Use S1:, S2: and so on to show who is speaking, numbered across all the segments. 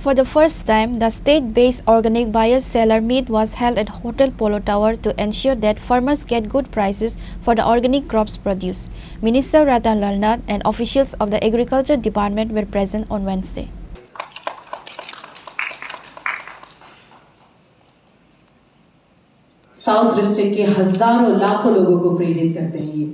S1: For the first time, the state-based organic buyer-seller meet was held at Hotel Polo Tower to ensure that farmers get good prices for the organic crops produced. Minister Ratan Lal Nath and officials of the Agriculture Department were present on Wednesday.
S2: South district के हजारों लाखों लोगों को प्रेरित करते हैं ये।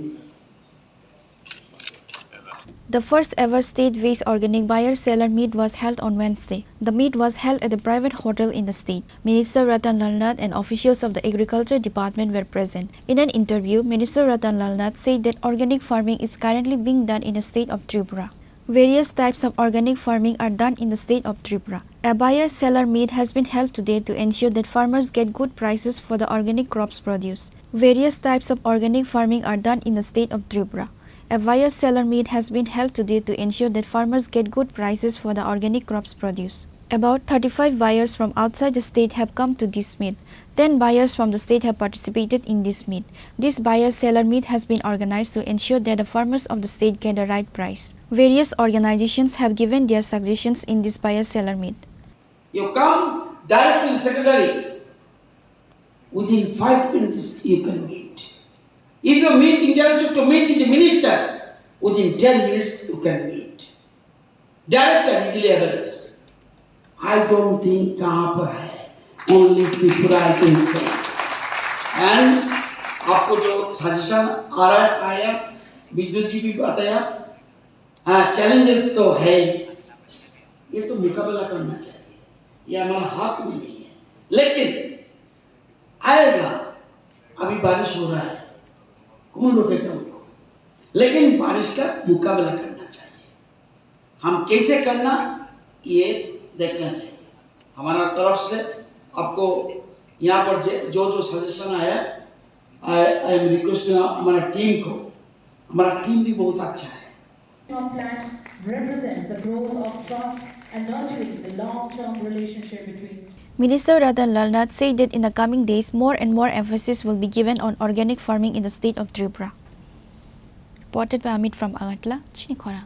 S1: The first ever state-based organic buyer-seller meet was held on Wednesday. The meet was held at a private hotel in the state. Minister Ratan Lal Nath and officials of the Agriculture Department were present. In an interview, Minister Ratan Lal Nath said that organic farming is currently being done in the state of Tripura. Various types of organic farming are done in the state of Tripura. A buyer-seller meet has been held today to ensure that farmers get good prices for the organic crops produced. Various types of organic farming are done in the state of Tripura. A buyer-seller meet has been held today to ensure that farmers get good prices for the organic crops produced. About 35 buyers from outside the state have come to this meet. 10 buyers from the state have participated in this meet. This buyer-seller meet has been organized to ensure that the farmers of the state get the right price. Various organizations have given their suggestions in this buyer-seller meet.
S3: You come direct to the secretary. Within 5 minutes you can meet. If you meet interested to meet with the ministers, within 10 minutes you can meet. Direct and easily available. I don't think कहाँ पर है. Only Tripura I can say. And आपको जो suggestion आ रहा है आया, विद्युत जी भी बताया, challenges तो है ही. ये तो मुकाबला करना चाहिए. ये हमारा हाथ में नहीं है. लेकिन आएगा. अभी बारिश हो रहा है. कौन रोकेगा उनको? लेकिन बारिश का मुकाबला करना चाहिए. हम कैसे करना ये देखना चाहिए. हमारा तरफ से आपको यहाँ पर जो जो सजेशन आया, आई एम रिक्वेस्टिंग हमारा टीम को. हमारा टीम भी बहुत अच्छा है.
S2: Your plan represents the growth of trust and nurturing the long-term relationship between.
S1: Minister Ratan Lal Nath said that in the coming days, more and more emphasis will be given on organic farming in the state of Tripura. Reported by Amit from Agatla, Chinikhora.